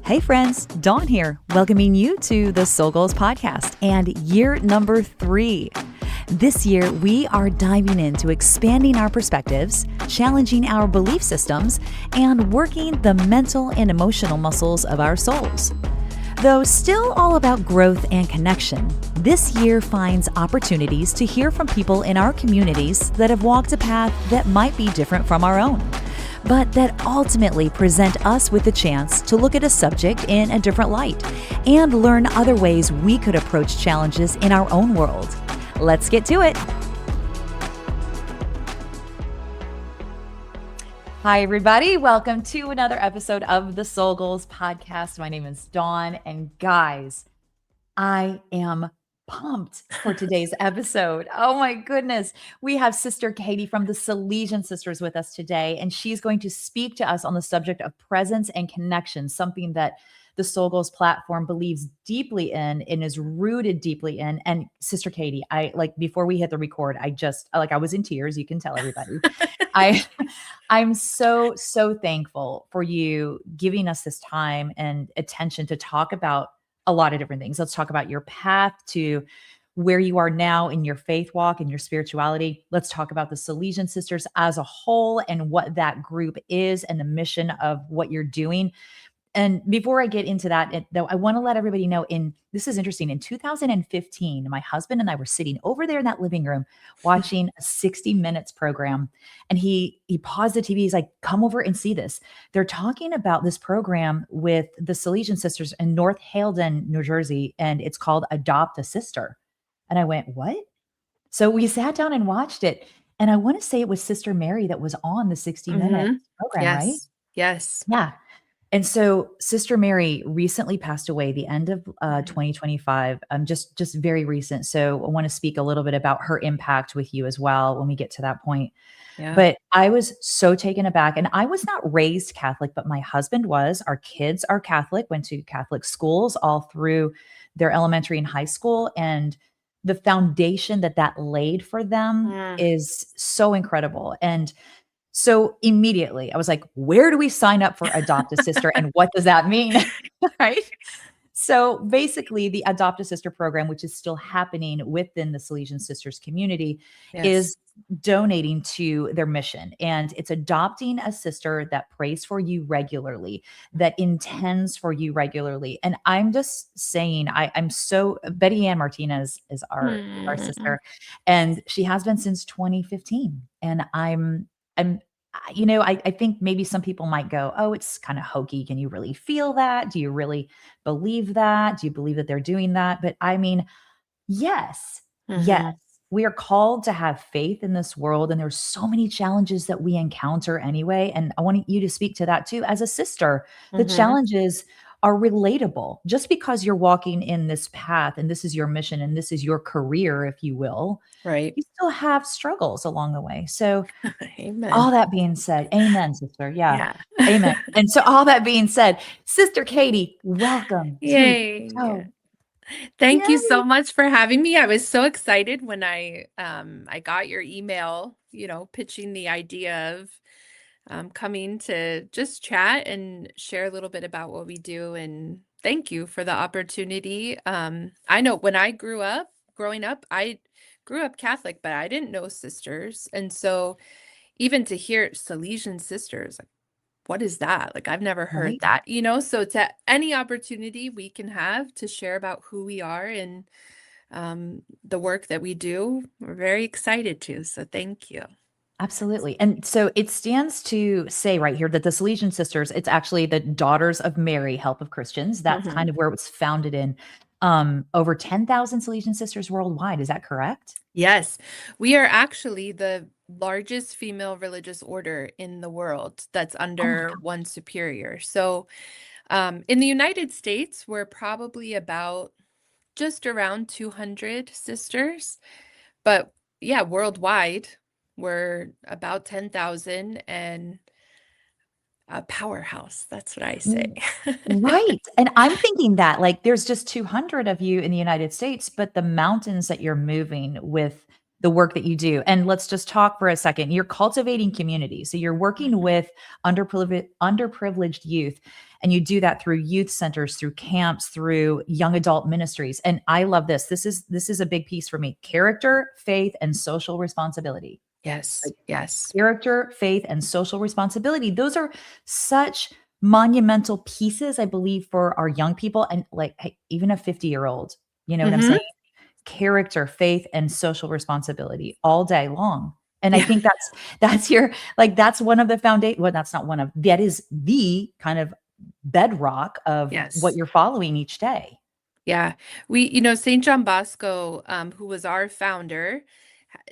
Hey friends, Dawn here, welcoming you to the Soul Goals podcast and year number 3. This year, we are diving into expanding our perspectives, challenging our belief systems, and working the mental and emotional muscles of our souls. Though still all about growth and connection, this year finds opportunities to hear from people in our communities that have walked a path that might be different from our own, but that ultimately present us with the chance to look at a subject in a different light and learn other ways we could approach challenges in our own world. Let's get to it. Hi, everybody. Welcome to another episode of the Soul Goals podcast. My name is Dawn, and guys, I am pumped for today's episode. Oh my goodness. We have Sister Katie from the Salesian Sisters with us today, and she's going to speak to us on the subject of presence and connection, something that the Soul Goals platform believes deeply in and is rooted deeply in. And Sister Katie, before we hit the record, I was in tears. You can tell everybody. I'm so thankful for you giving us this time and attention to talk about a lot of different things. Let's talk about your path to where you are now in your faith walk and your spirituality. Let's talk about the Salesian Sisters as a whole and what that group is and the mission of what you're doing. And before I get into that, though, I want to let everybody know, this is interesting. In 2015, my husband and I were sitting over there in that living room watching a 60 Minutes program. And he paused the TV. He's like, come over and see this. They're talking about this program with the Salesian Sisters in North Haledon, New Jersey, and it's called Adopt a Sister. And I went, what? So we sat down and watched it. And I want to say it was Sister Mary that was on the 60 Minute program, yes. right? Yes. Yeah. And so Sister Mary recently passed away the end of 2025, just very recent. So I want to speak a little bit about her impact with you as well when we get to that point. Yeah. But I was so taken aback, and I was not raised Catholic, but my husband was. Our kids are Catholic, went to Catholic schools all through their elementary and high school. And the foundation that laid for them is so incredible. And so immediately I was like, where do we sign up for Adopt a Sister and what does that mean? Right? So basically the Adopt a Sister program, which is still happening within the Salesian Sisters community, is donating to their mission. And it's adopting a sister that prays for you regularly, that intends for you regularly. And I'm just saying, I'm so, Betty Ann Martinez is our sister, and she has been since 2015. And I think maybe some people might go, oh, it's kind of hokey. Can you really feel that? Do you really believe that? Do you believe that they're doing that? But I mean, yes, we are called to have faith in this world. And there's so many challenges that we encounter anyway. And I want you to speak to that too. As a sister, the challenges are relatable. Just because you're walking in this path and this is your mission and this is your career, if you will, right? You still have struggles along the way. So amen. All that being said, amen, sister. Yeah. Amen. And so all that being said, Sister Katie, welcome. Yay. Thank Yay. you so much for having me. I was so excited when I got your email, pitching the idea of coming to just chat and share a little bit about what we do. And thank you for the opportunity. I know when I growing up, I grew up Catholic, but I didn't know sisters. And so even to hear Salesian Sisters, like, what is that? Like, I've never heard that, so to any opportunity we can have to share about who we are and the work that we do, we're very excited to. So thank you. Absolutely. And so it stands to say right here that the Salesian Sisters, it's actually the Daughters of Mary, Help of Christians. That's kind of where it was founded in. Over 10,000 Salesian Sisters worldwide. Is that correct? Yes. We are actually the largest female religious order in the world that's under one superior. So in the United States, we're probably about just around 200 sisters. But yeah, worldwide, we're about 10,000 and a powerhouse. That's what I say. Right. And I'm thinking that there's just 200 of you in the United States, but the mountains that you're moving with the work that you do. And let's just talk for a second. You're cultivating community. So you're working Mhm. with underprivileged youth, and you do that through youth centers, through camps, through young adult ministries. And I love this. This is a big piece for me. Character, faith, and social responsibility. Yes. Yes. Character, faith, and social responsibility. Those are such monumental pieces, I believe, for our young people, and like, hey, even a 50-year-old. You know what I'm saying? Mhm. Character, faith, and social responsibility all day long. And I Yeah. think that's your, like, that's one of the foundation. Well, that's not one of, that is the kind of bedrock of what Yes. you're following each day. Yeah. St. John Bosco, who was our founder,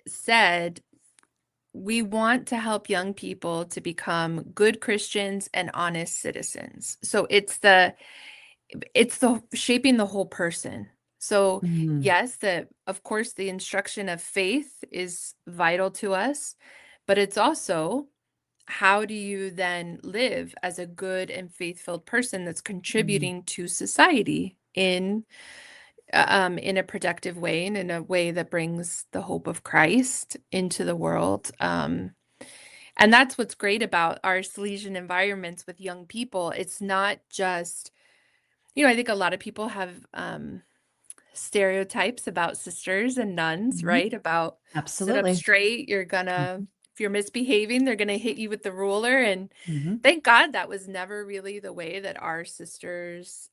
said, we want to help young people to become good Christians and honest citizens. So it's the shaping the whole person. So Mhm. yes, of course the instruction of faith is vital to us, but it's also, how do you then live as a good and faith-filled person that's Mhm. contributing to society in a productive way and in a way that brings the hope of Christ into the world. And that's what's great about our Salesian environments with young people. It's not just, I think a lot of people have stereotypes about sisters and nuns, Mhm. right? About sit up Absolutely. straight, Mhm. if you're misbehaving, they're gonna hit you with the ruler. And Mhm. thank God that was never really the way that our sisters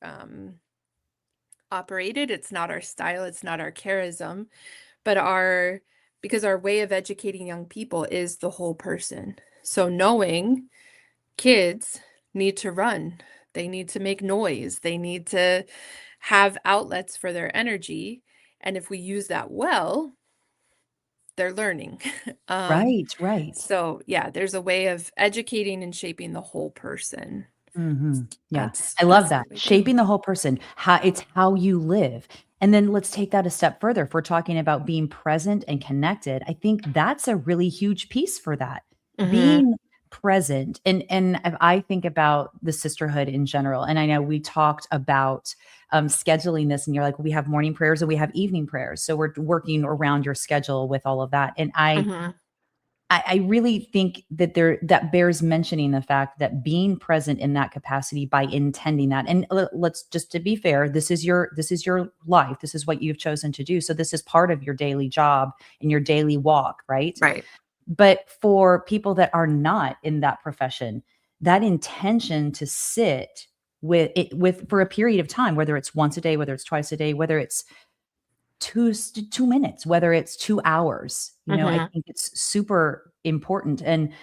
operated. It's not our style, it's not our charism, but because our way of educating young people is the whole person. So knowing kids need to run, they need to make noise, they need to have outlets for their energy. And if we use that well, they're learning. um, Right, right. so yeah, there's a way of educating and shaping the whole person. Mhm. Yeah, That's I love that's that. what we do. Shaping the whole person, how it's how you live. And then let's take that a step further. If we're talking about being present and connected, I think that's a really huge piece for that. Hmm. Being present, and if I think about the sisterhood in general, and I know we talked about scheduling this, and you're like, we have morning prayers and we have evening prayers. So we're working around your schedule with all of that. And Hmm. I really think that that bears mentioning the fact that being present in that capacity by intending that, and let's just, to be fair, this is your life, this is what you've chosen to do, so this is part of your daily job and your daily walk, right? Right. But for people that are not in that profession, that intention to sit with it, with for a period of time, whether it's once a day, whether it's twice a day, whether it's 2 minutes, whether it's 2 hours, I Hmm. think it's super important. And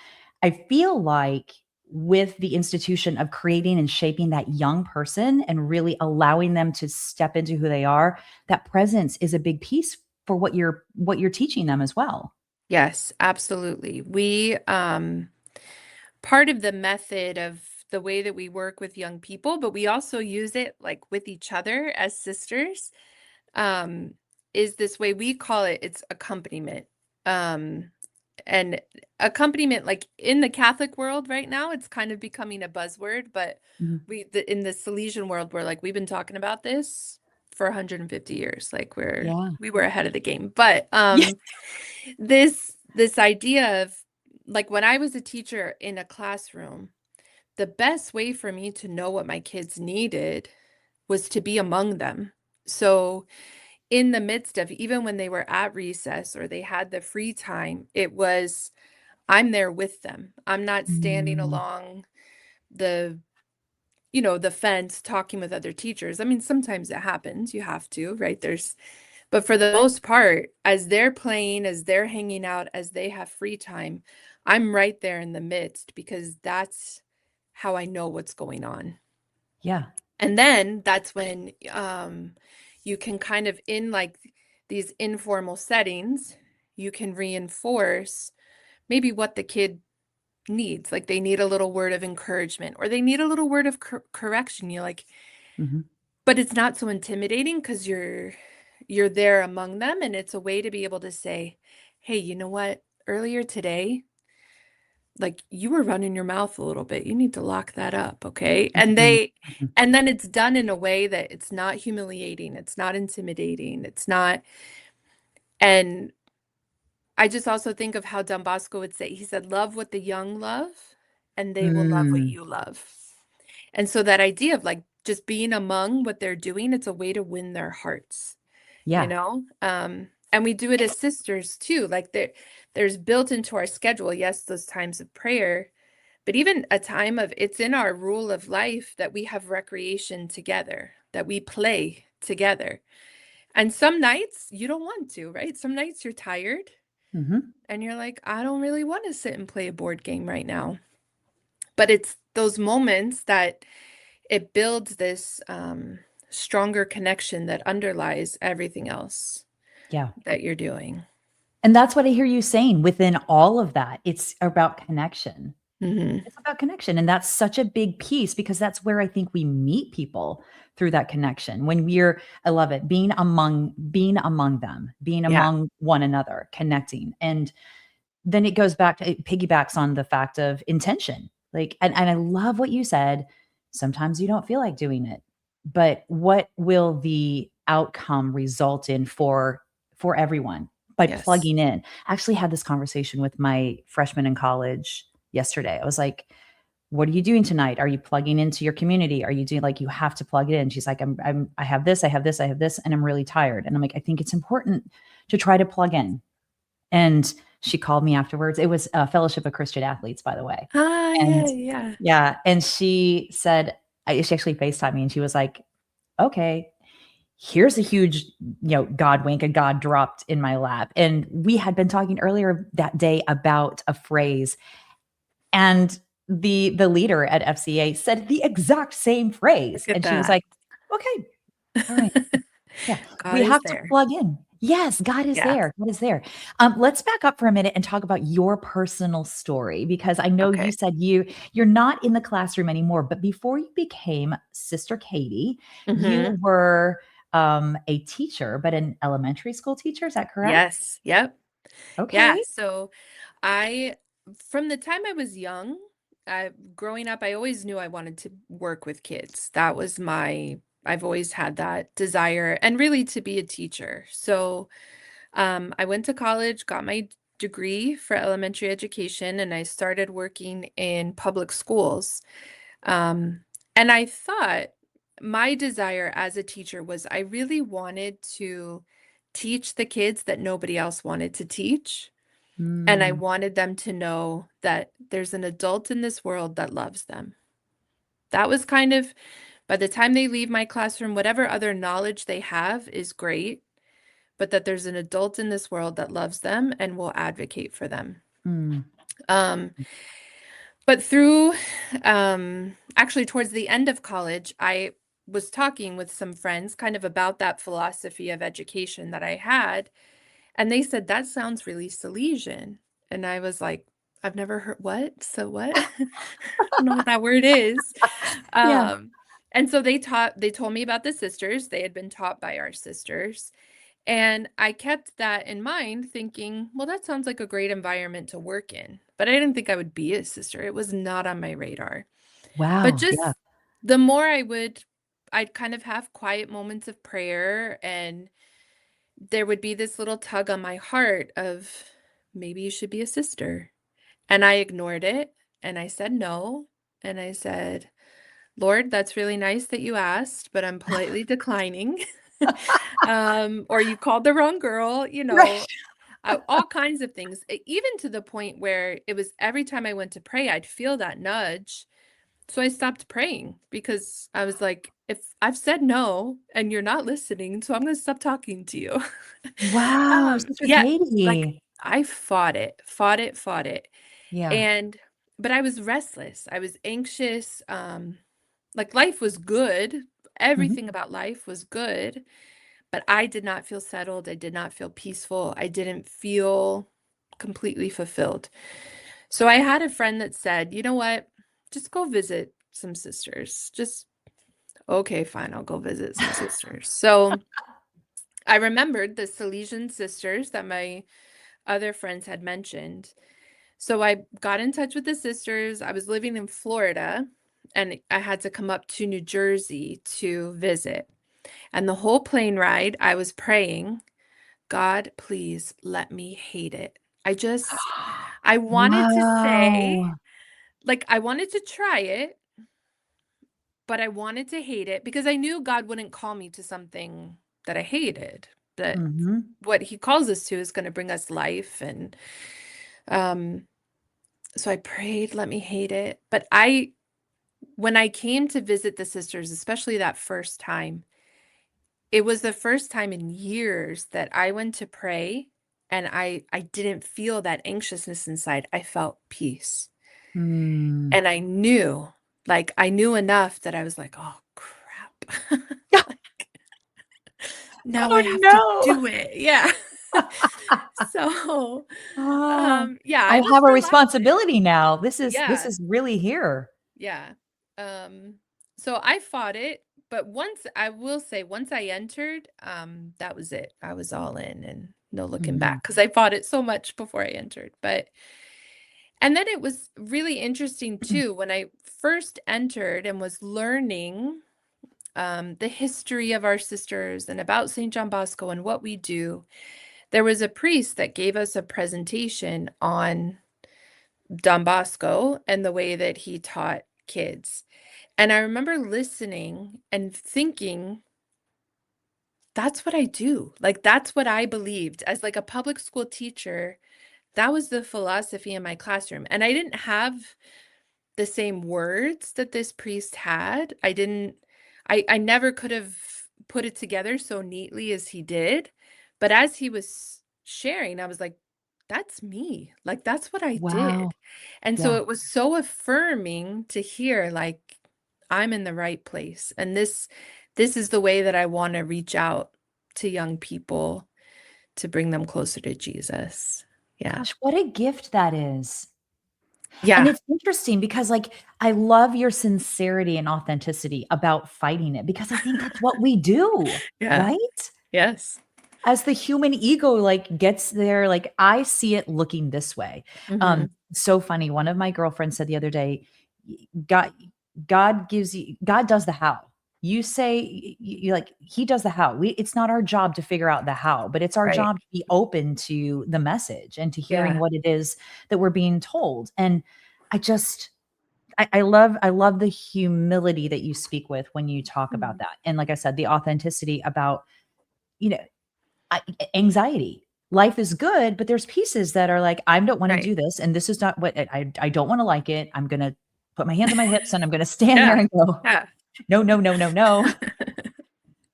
I feel like with the institution of creating and shaping that young person and really allowing them to step into who they are, that presence is a big piece for what you're teaching them as well. Yes, absolutely. We part of the method of the way that we work with young people, but we also use it like with each other as sisters, um, is this way we call it's accompaniment. Um, and accompaniment, like in the Catholic world right now, it's kind of becoming a buzzword, but Mhm. in the Salesian world, we're like, we've been talking about this for 150 years. Like Yeah. we were ahead of the game. But Yeah. this idea of, like, when I was a teacher in a classroom, the best way for me to know what my kids needed was to be among them. So in the midst of, even when they were at recess or they had the free time, it was, I'm there with them. I'm not standing Mm, along the, the fence talking with other teachers. I mean, sometimes it happens, you have to, right? But for the most part, as they're playing, as they're hanging out, as they have free time, I'm right there in the midst, because that's how I know what's going on. yeah. And then that's when you can kind of, in like these informal settings, you can reinforce maybe what the kid needs. Like they need a little word of encouragement, or they need a little word of correction. You're like, Mhm. but it's not so intimidating because you're there among them, and it's a way to be able to say, hey, you know what? Earlier today, like, you were running your mouth a little bit. You need to lock that up, okay? Mhm. Mhm. And then it's done in a way that it's not humiliating, it's not intimidating, it's not, and I just also think of how Don Bosco would say, he said, love what the young love, and they will love what Mm, you love. And so that idea of like just being among what they're doing, it's a way to win their hearts, you yeah. know? And we do it as sisters too. Like there's built into our schedule, yes, those times of prayer, but even a time of it's in our rule of life that we have recreation together, that we play together. And some nights you don't want to, right? Some nights you're tired Hmm. and you're like, I don't really want to sit and play a board game right now. But it's those moments that it builds this stronger connection that underlies everything else Yeah. that you're doing. And that's what I hear you saying within all of that. It's about connection. Hmm. It's about connection. And that's such a big piece because that's where I think we meet people through that connection. When we're, I love it, being among them, being Yeah. among one another, connecting. And then it goes back to, it piggybacks on the fact of intention. Like, and I love what you said. Sometimes you don't feel like doing it, but what will the outcome result in for everyone by Yes. plugging in? I actually had this conversation with my freshman in college yesterday. I was like, what are you doing tonight? Are you plugging into your community? Are you doing, like, you have to plug it in? She's like, I have this, I have this, I have this, and I'm really tired. And I'm like, I think it's important to try to plug in. And she called me afterwards. It was a Fellowship of Christian Athletes, by the way. Ah, yeah, And yeah. yeah, and she said, she actually FaceTimed me and she was like, okay, here's a huge, God wink, a God dropped in my lap. And we had been talking earlier that day about a phrase, and the leader at FCA said the exact same phrase. Look at And she was that. like, okay, all right. Yeah, God we is have to there. plug in. Yes, God is Yeah. there. God is there. Let's back up for a minute and talk about your personal story, because I know you Okay. said you're not in the classroom anymore, but before you became Sister Katie, Hmm. you were a teacher, but an elementary school teacher. Is that correct? Yes. Yep. Yeah. Okay. So I, from the time I was young, growing up, I always knew I wanted to work with kids. That was I've always had that desire and really to be a teacher. So I went to college, got my degree for elementary education, and I started working in public schools. Um, and I thought my desire as a teacher was I really wanted to teach the kids that nobody else wanted to teach. And I Mm, wanted them to know that there's an adult in this world that loves them. That was kind of, by the time they leave my classroom, whatever other knowledge they have is great, but that there's an adult in this world that loves them and will advocate for them. mm, Um, but through, actually, towards the end of college, I was talking with some friends kind of about that philosophy of education that I had. And they said, that sounds really Salesian. And I was like, I've never heard what? So what? I don't know what that word is. yeah. Um, and so they told me about the sisters. They had been taught by our sisters. And I kept that in mind, thinking, well, that sounds like a great environment to work in. But I didn't think I would be a sister. It was not on my radar. But Wow. Yeah. just the more I'd kind of have quiet moments of prayer, and there would be this little tug on my heart of maybe you should be a sister. And I ignored it and I said no. And I said, Lord, that's really nice that you asked, but I'm politely declining. Or you called the wrong girl, Right. all kinds of things, even to the point where it was every time I went to pray, I'd feel that nudge. So I stopped praying because I was like, if I've said no and you're not listening, so I'm going to stop talking to you. Wow, Sister Yeah, like Katie. I fought it, fought it, fought it. Yeah. And, but I was restless. I was anxious. Like life was good. Mhm. Everything about life was good, but I did not feel settled. I did not feel peaceful. I didn't feel completely fulfilled. So I had a friend that said, you know what? Just go visit some sisters. Just, okay, fine, I'll go visit some sisters. So I remembered the Salesian sisters that my other friends had mentioned. So I got in touch with the sisters. I was living in Florida and I had to come up to New Jersey to visit. And the whole plane ride, I was praying, God, please let me hate it. I wanted to say, Wow. like, I wanted to try it, but I wanted to hate it because I knew God wouldn't call me to something that I hated. That Mhm. what he calls us to is going to bring us life. And um so I prayed, let me hate it. But when I came to visit the sisters, especially that first time, it was the first time in years that I went to pray and I didn't feel that anxiousness inside. I felt peace. Mm. And I knew, like I knew enough that I was like, "Oh crap." Like, now I Oh, have to no. do it. Yeah. So, Ah, yeah, I I have just a relaxed it. responsibility now. This Yeah. is really here. Yeah. So I fought it, but once I will say, once I entered, that was it. I was all in and no looking Mhm. back because I fought it so much before I entered. But and then it was really interesting too when I first entered and was learning the history of our sisters and about St. John Bosco and what we do. There was a priest that gave us a presentation on Don Bosco and the way that he taught kids. And I remember listening and thinking, that's what I do. Like, that's what I believed as like a public school teacher. That was the philosophy in my classroom. And I didn't have the same words that this priest had. I never could have put it together so neatly as he did. But as he was sharing, I was like, that's me. Like, that's what I Wow. did. And so Yeah. it was so affirming to hear, like, I'm in the right place. And this is the way that I want to reach out to young people to bring them closer to Jesus. Yeah. Gosh, what a gift that is. And Yeah. it's interesting because, like, I love your sincerity and authenticity about fighting it because I think that's what we do, Yeah. right? Yes. As the human ego, like, gets there, like, I see it looking this way. Mhm. So funny, one of my girlfriends said the other day, "Y God God does the how." You say you like, he does the how. It's not our job to figure out the how, but it's our Right. job to be open to the message and to hearing Yeah. what it is that we're being told, and I just I love the humility that you speak with when you talk about Mhm. that, and like I said, the authenticity about, you know, I anxiety. Life is good, but there's pieces that are like, "I don't wanna Right. do this, and this is not what I don't wanna like it. I'm gonna put my hands on my hips, and I'm gonna stand there Yeah. and go, Yeah. 'No, no, no, no, no.'"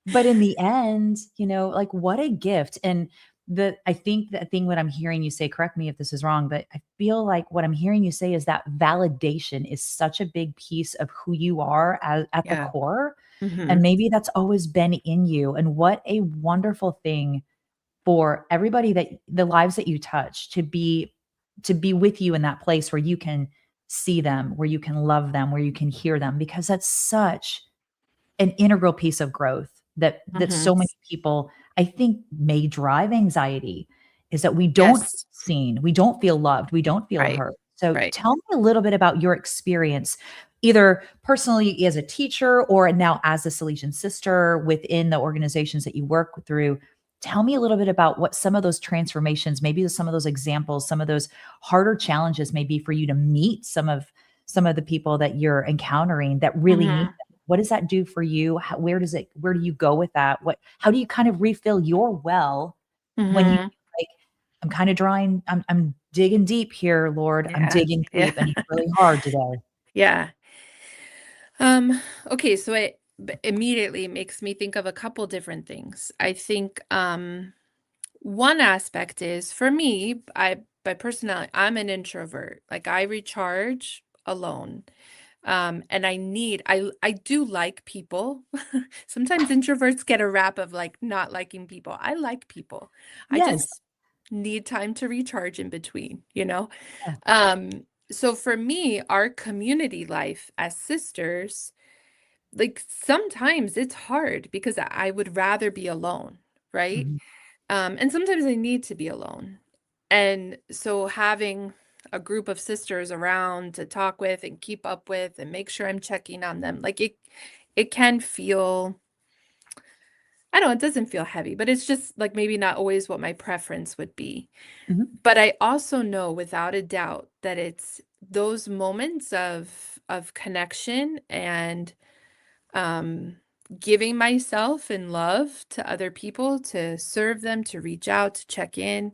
But in the end, like, what a gift, and I think the thing what I'm hearing you say, correct me if this is wrong, but I feel like what I'm hearing you say is that validation is such a big piece of who you are at the Yeah. core, and Mhm. maybe that's always been in you, and what a wonderful thing for everybody that the lives that you touch to be with you in that place where you can see them, where you can love them, where you can hear them, because that's such an integral piece of growth that so Mhm. many people, I think, may drive anxiety, is that we don't feel Yes. seen, we don't feel loved, we don't feel Right. heard. So Right. tell me a little bit about your experience, either personally as a teacher or now as a Salesian sister within the organizations that you work through. Tell me a little bit about what some of those transformations, maybe some of those examples, some of those harder challenges may be for you to meet some of the people that you're encountering that really need. Mhm. What does that do for you? Where do you go with that? How do you kind of refill your well when you Mhm. like, I'm kind of drawing, I'm digging deep here, Lord. I'm Yeah. digging Yeah. deep and it's really hard today. Yeah. Okay, so it immediately makes me think of a couple different things. I think one aspect is for me, I by personality, I'm an introvert. Like I recharge alone. And I do like people. Sometimes introverts get a rap of like not liking people. I like people. I Yes. just need time to recharge in between, you know? Yeah. So for me, our community life as sisters, like sometimes it's hard because I would rather be alone, right? Mhm. And sometimes I need to be alone. And so having a group of sisters around to talk with and keep up with and make sure I'm checking on them, like it can feel I know it doesn't feel heavy, but it's just like maybe not always what my preference would be. Mhm. But I also know without a doubt that it's those moments of connection and um giving myself in love to other people, to serve them, to reach out, to check in,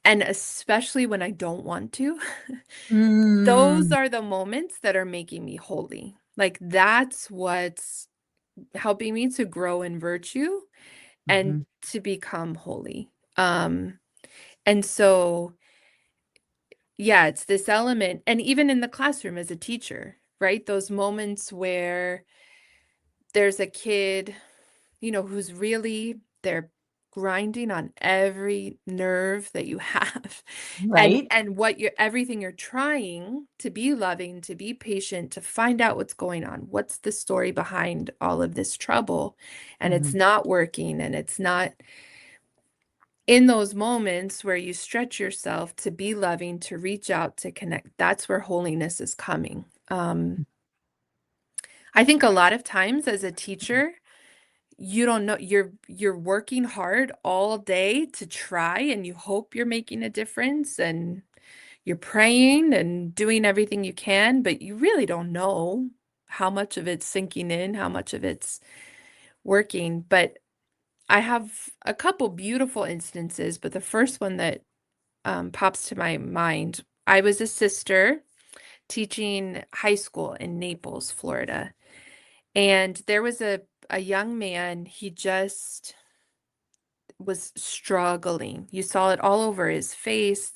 and especially when I don't want to. Those Mm. are the moments that are making me holy. Like that's what's helping me to grow in virtue and Mhm. to become holy. And so, yeah, it's this element, and even in the classroom as a teacher, right? Those moments where there's a kid, who's really they're grinding on every nerve that you have. And Right? what you're everything you're trying to be loving, to be patient, to find out what's going on. What's the story behind all of this trouble? And it's Mhm. not working, and it's not in those moments where you stretch yourself to be loving, to reach out, to connect. That's where holiness is coming. I think a lot of times as a teacher, you don't know you're working hard all day to try, and you hope you're making a difference, and you're praying and doing everything you can, but you really don't know how much of it's sinking in, how much of it's working. But I have a couple beautiful instances, but the first one that pops to my mind, I was a sister teaching high school in Naples, Florida. And there was a young man, he just was struggling. You saw it all over his face.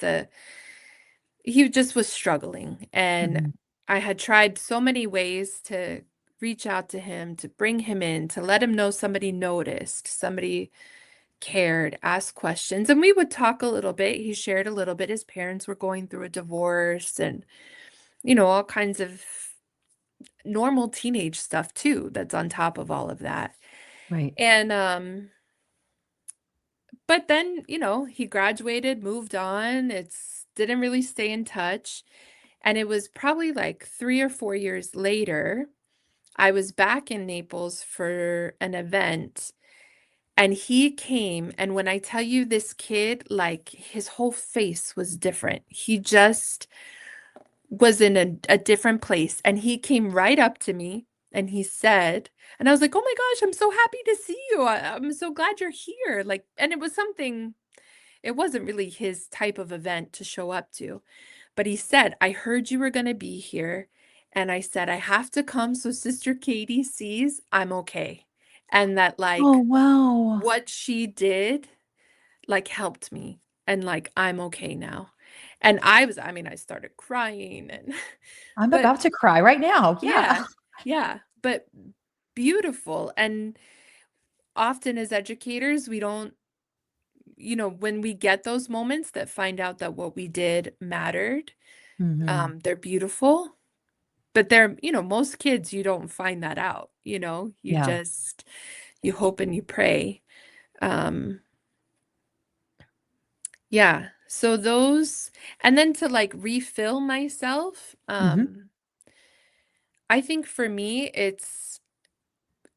He just was struggling. And Mhm. I had tried so many ways to reach out to him, to bring him in, to let him know somebody noticed, somebody cared, asked questions. And we would talk a little bit. He shared a little bit. His parents were going through a divorce and, all kinds of normal teenage stuff too, that's on top of all of that. Right. And but then, he graduated, moved on. It's didn't really stay in touch. And it was probably like 3 or 4 years later, I was back in Naples for an event, and he came, and when I tell you this kid, like, his whole face was different. He just was in a different place, and he came right up to me, and he said and I was like, "Oh my gosh, I'm so happy to see you. I'm so glad you're here." Like, and it was something it wasn't really his type of event to show up to. But he said, "I heard you were gonna be here." And I said, "I have to come so Sister Katie sees I'm okay." And that, Oh, like, wow. what she did, like, helped me, and, like, I'm okay now. And I mean, I started crying and I'm but about to cry right now. Yeah. yeah, yeah, but beautiful. And often as educators, we don't when we get those moments that find out that what we did mattered, Mhm. they're beautiful. But they're most kids, you don't find that out, you Yeah. just you hope and you pray. Um, yeah, so those and then to, like, refill myself, Mhm. I think for me, it's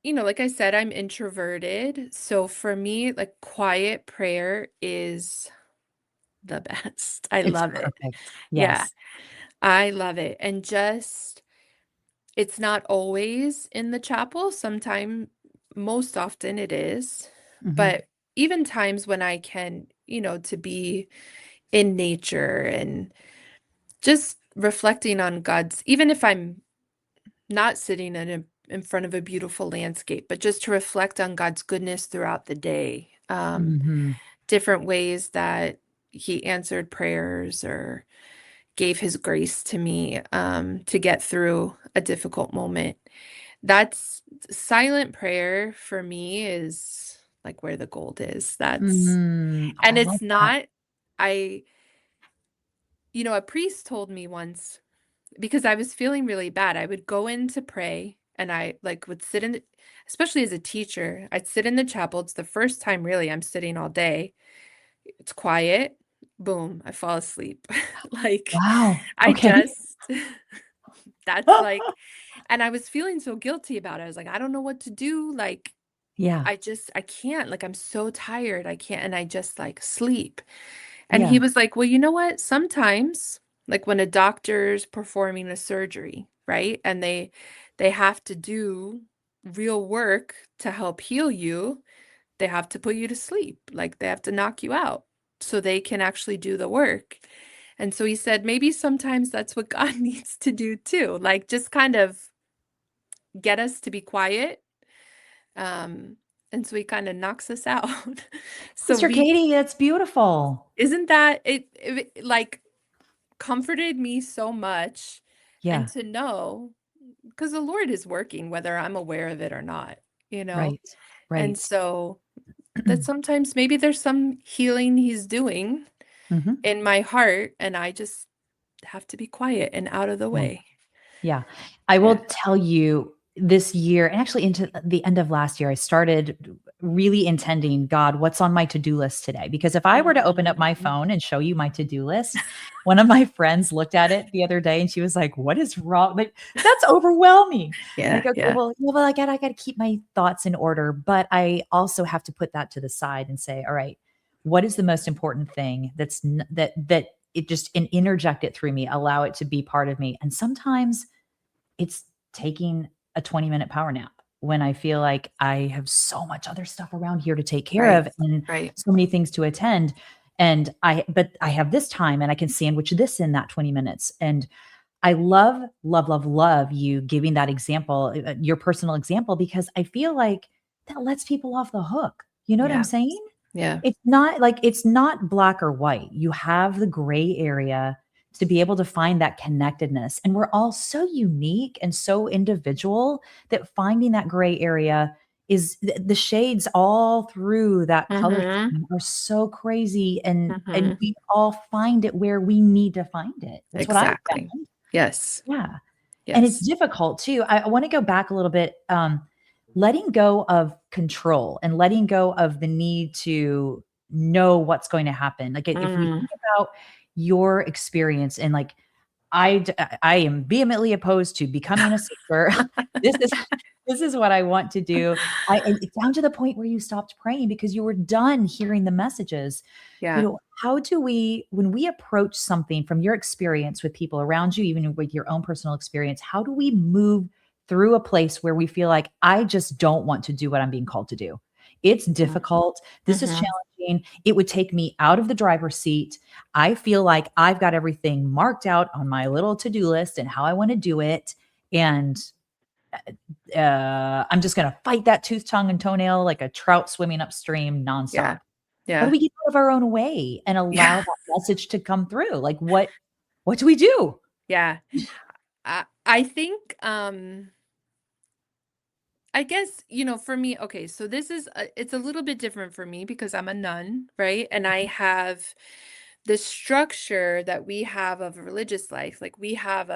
like I said, I'm introverted, so for me, like, quiet prayer is the best. I It's love it. perfect. Yeah, Yes. I love it, and just it's not always in the chapel, sometime most often it is, Mhm. but even times when I can, to be in nature and just reflecting on God's even if I'm not sitting in front of a beautiful landscape, but just to reflect on God's goodness throughout the day, Mhm. different ways that He answered prayers or gave His grace to me, to get through a difficult moment. That's silent prayer for me is like where the gold is. That's Mm. and I love it's that. not I a priest told me once because I was feeling really bad. I would go in to pray and I like would sit in the, especially as a teacher, I'd sit in the chapel. It's the first time really I'm sitting all day. It's quiet. Boom, I fall asleep. Like Wow. I Okay. just that's like and I was feeling so guilty about it. I was like, I don't know what to do. Like Yeah. I can't, like, I'm so tired. I can't, and I just like sleep. And he Yeah. was like, well, you know what? Sometimes, like when a doctor's performing a surgery, right? And they have to do real work to help heal you, they have to put you to sleep. Like they have to knock you out so they can actually do the work. And so he said, maybe sometimes that's what God needs to do too. Like just kind of get us to be quiet. Um, and so he kind of knocks us out. So Sister we Katie, that's beautiful. isn't that like comforted me so much, and Yeah. to know because the Lord is working whether I'm aware of it or not, you know? Right. And Right. so that sometimes maybe there's some healing he's doing Mhm. in my heart and I just have to be quiet and out of the Yeah. way. Yeah. I Yeah. will tell you this year, and actually into the end of last year, I started really intending, God, what's on my to-do list today? Because if I were to open up my Mhm. phone and show you my to-do list, one of my friends looked at it the other day and she was like, what is wrong? Like, that's overwhelming. Yeah, Like, okay, yeah. well, I gotta keep my thoughts in order. But I also have to put that to the side and say, all right, what is the most important thing that it just and interject it through me, allow it to be part of me. And sometimes it's taking a 20-minute power nap when I feel like I have so much other stuff around here to take care Right. of and Right. so many things to attend. But I have this time and I can sandwich this in that 20 minutes. And I love, love, love, love you giving that example, your personal example, because I feel like that lets people off the hook. You know what I'm Yeah. saying? Yeah. It's not black or white. You have the gray area to be able to find that connectedness. And we're all so unique and so individual that finding that gray area is the shades all through that color Mhm. scheme are so crazy and Mhm. we all find it where we need to find it. That's what I've Exactly. found. Yes. Yeah. And it's Yes. difficult too. I want to go back a little bit. Letting go of control and letting go of the need to know what's going to happen. Like if we Mm. think about your experience and like I am vehemently opposed to becoming a sister. This is this is what I want to do. And it's down to the point where you stopped praying because you were done hearing the messages. Yeah. How do we, when we approach something from your experience with people around you, even with your own personal experience, how do we move through a place where we feel like I just don't want to do what I'm being called to do? It's Mm. difficult. This is Mhm. challenging. It would take me out of the driver's seat. I feel like I've got everything marked out on my little to-do list and how I want to do it. And I'm just going to fight that tooth, tongue, and toenail like a trout swimming upstream Yeah. nonstop. How do Yeah. we get out of our own way and allow Yeah. that message to come through? Like what do we do? Yeah. I think, I guess, for me, okay, so this is it's a little bit different for me because I'm a nun, right? And I have the structure that we have of a religious life. Like we have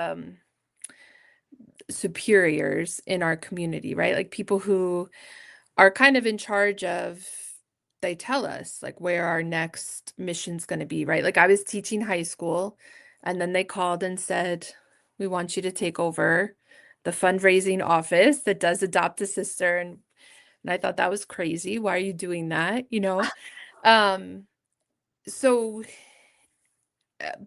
superiors in our community, right? Like people who are kind of in charge of they tell us like where our next mission's going to be, right? Like I was teaching high school and then they called and said, "We want you to take over the fundraising office that does adopt a sister." And I thought that was crazy. Why are you doing that? Um so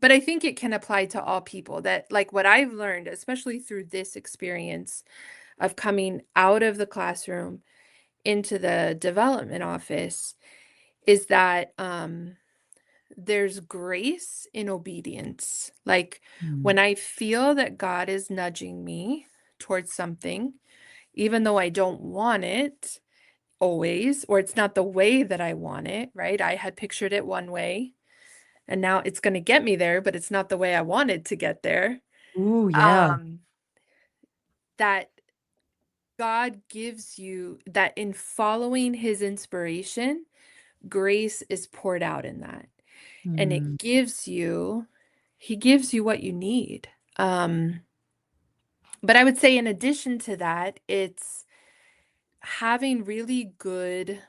but I think it can apply to all people that like what I've learned, especially through this experience of coming out of the classroom into the development office is that there's grace in obedience. Like Mm. when I feel that God is nudging me towards something, even though I don't want it always, or it's not the way that I want it, right? I had pictured it one way and now it's going to get me there, but it's not the way I wanted to get there. Ooh, yeah. Um, that God gives you that in following his inspiration, grace is poured out in that. And Mm. he gives you what you need. Um, but I would say in addition to that, it's having really good,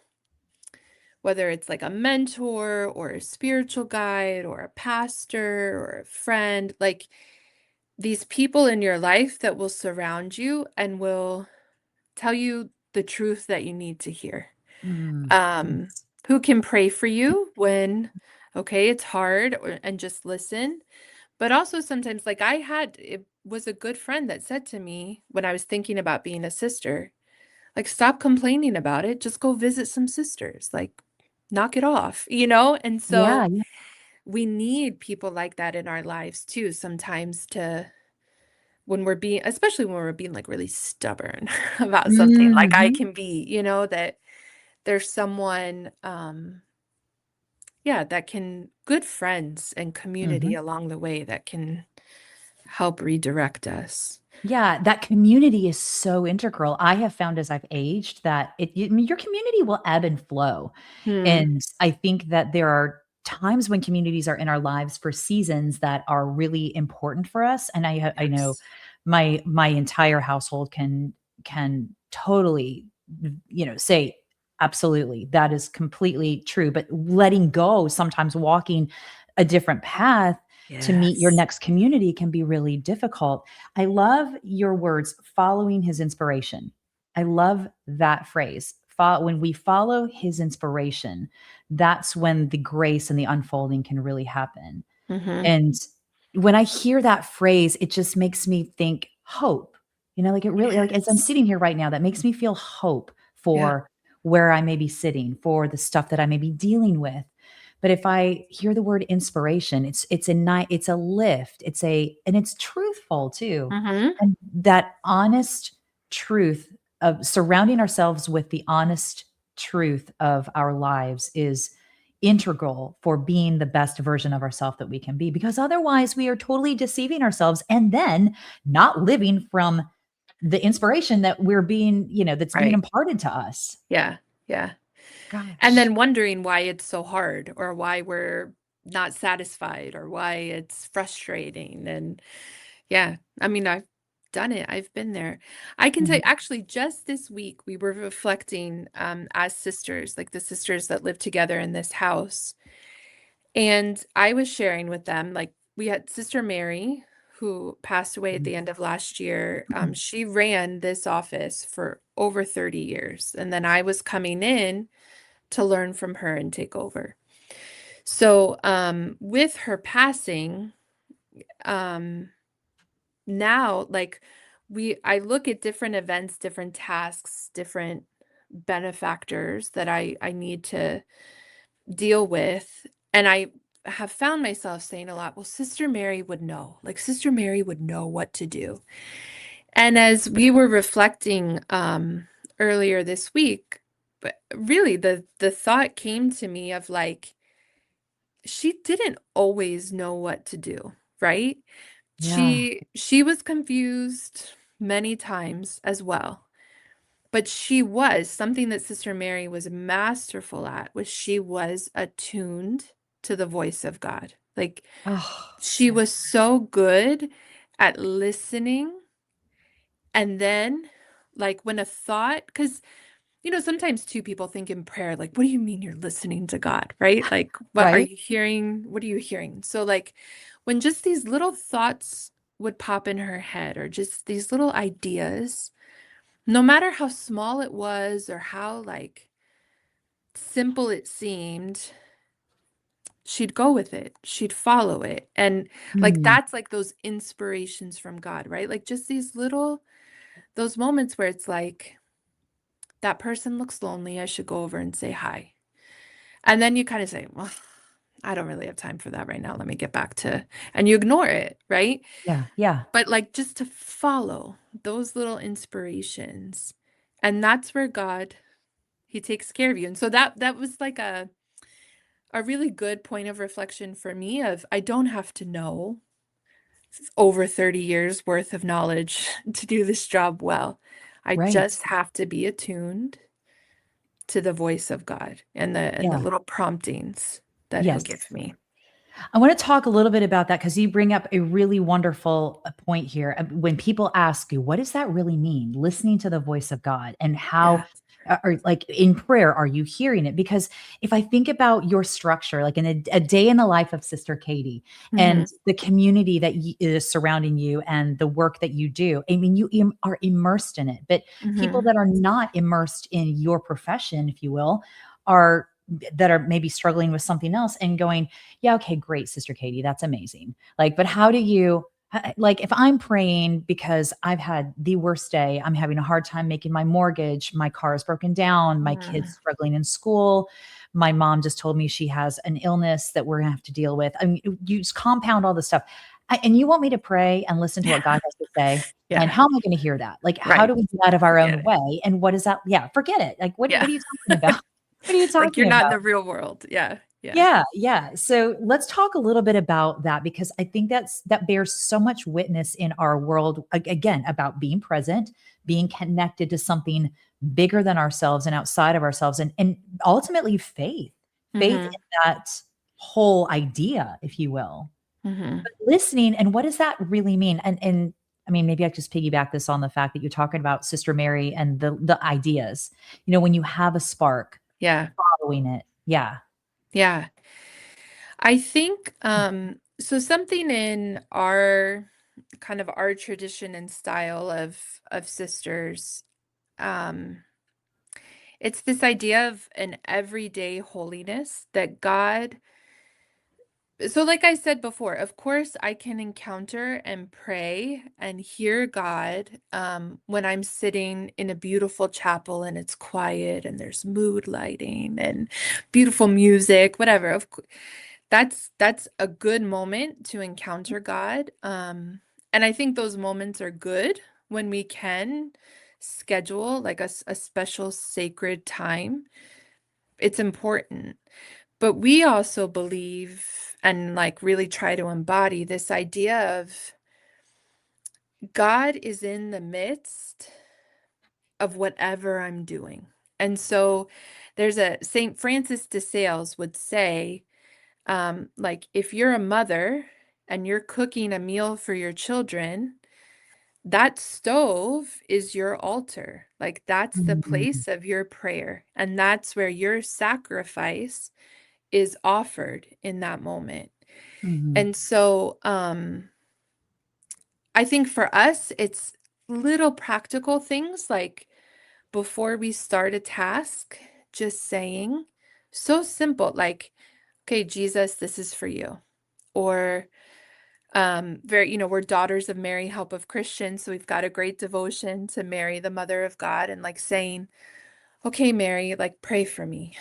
whether it's like a mentor or a spiritual guide or a pastor or a friend, like these people in your life that will surround you and will tell you the truth that you need to hear. Yes. Who can pray for you when, okay, it's hard, and just listen. But also sometimes, like it was a good friend that said to me when I was thinking about being a sister, like, stop complaining about it, just go visit some sisters, like, knock it off, you know? And Yeah, so we need people like that in our lives too, sometimes to when we're being especially when we're being like really stubborn about something, like I Mhm. can be, that there's someone, yeah, that can good friends and community Mhm. along the way that can help redirect us. Yeah, that community is so integral. I have found as I've aged that I mean, your community will ebb and flow. Hmm. And I think that there are times when communities are in our lives for seasons that are really important for us. And I know Yes. my entire household can totally, say absolutely that is completely true. But letting go, sometimes walking a different path to meet your Yes. next community can be really difficult. I love your words, following his inspiration. I love that phrase. When we follow his inspiration, that's when the grace and the unfolding can really happen. Hmm. And when I hear that phrase, it just makes me think hope. Like it really, like as I'm Yes. sitting here right now, that makes me feel hope Yeah. for where I may be sitting, for the stuff that I may be dealing with. But if I hear the word inspiration, it's a lift. And it's truthful too. Hmm. And that honest truth of surrounding ourselves with the honest truth of our lives is integral for being the best version of ourselves that we can be, because otherwise we are totally deceiving ourselves and then not living from the inspiration that we're being, that's being Right. imparted to us. Yeah. Yeah. And Gosh. then wondering why it's so hard or why we're not satisfied or why it's frustrating. And yeah, I mean, I've done it. I've been there. I can say Mhm. actually just this week we were reflecting as sisters, like the sisters that live together in this house. And I was sharing with them, like we had Sister Mary, who passed away at the end of last year. She ran this office for over 30 years. And then I was coming in to learn from her and take over. So with her passing, um, now like I look at different events, different tasks, different benefactors that I need to deal with. And I have found myself saying a lot, well, Sister Mary would know. Like Sister Mary would know what to do. And as we were reflecting earlier this week, but really the thought came to me of like she didn't always know what to do, right? Yeah. She was confused many times as well. But she was something that Sister Mary was masterful at was she was attuned to the voice of God. Like Oh, she was yes. so good at listening and then like when a thought cuz sometimes two people think in prayer like what do you mean you're listening to God, right? Like what are Right? you hearing? What are you hearing? So like when just these little thoughts would pop in her head or just these little ideas, no matter how small it was or how like simple it seemed, she'd go with it. She'd follow it. And like Mm. that's like those inspirations from God, right? Like just those moments where it's like that person looks lonely, I should go over and say hi. And then you kind of say, well, I don't really have time for that right now. Let me get back to, and you ignore it, right? Yeah. Yeah. But like just to follow those little inspirations. And that's where God, he takes care of you. And so that was like a really good point of reflection for me of I don't have to know over 30 years worth of knowledge to do this job well. I Right. just have to be attuned to the voice of God and the Yeah. little promptings that he'll Yes. give me. I want to talk a little bit about that because you bring up a really wonderful point here. When people ask you, what does that really mean? Listening to the voice of God and how Yes. or like in prayer, are you hearing it? Because if I think about your structure, like in a day in the life of Sister Katie and Mhm. the community that is surrounding you and the work that you do, I mean, you are immersed in it. But people Mhm. that are not immersed in your profession, if you will, are that are maybe struggling with something else and going, yeah, okay, great, Sister Katie, that's amazing. Like, but how do you, like, if I'm praying because I've had the worst day, I'm having a hard time making my mortgage, my car is broken down, my kids Mm. struggling in school, my mom just told me she has an illness that we're gonna have to deal with. I mean, you just compound all this stuff. And you want me to pray and listen to what God has to say. And Yeah. how am I going to hear that? Like, how Right. do we get out of our Forget own it. way? And what is that? Yeah, forget it. Like, what Yeah. are you talking about? What are you Like you're talking not in about? the real world. Yeah. Yeah. Yeah, yeah. So let's talk a little bit about that because I think that bears so much witness in our world again about being present, being connected to something bigger than ourselves and outside of ourselves and ultimately faith. Faith Mhm. in that whole idea, if you will. Mhm. But listening and what does that really mean? And I mean maybe I just piggyback this on the fact that you're talking about Sister Mary and the ideas. You know, when you have a spark, Yeah. following it. Yeah. Yeah. I think so something in our kind of our tradition and style of sisters, um it's this idea of an everyday holiness that God. So, like I said before, of course, I can encounter and pray and hear God when I'm sitting in a beautiful chapel and it's quiet and there's mood lighting and beautiful music, whatever. That's a good moment to encounter God. And I think those moments are good when we can schedule like a special sacred time. It's important. But we also believe and like really try to embody this idea of God is in the midst of whatever I'm doing. And so there's a St. Francis de Sales would say, like, if you're a mother and you're cooking a meal for your children, that stove is your altar. Like, that's the Mhm. place of your prayer. And that's where your sacrifice is offered in that moment. Mhm. And so, I think for us, it's little practical things like before we start a task, just saying, so simple, like, okay, Jesus, this is for you. Or, very, we're daughters of Mary, help of Christians. So we've got a great devotion to Mary, the mother of God, and like saying, okay, Mary, like pray for me.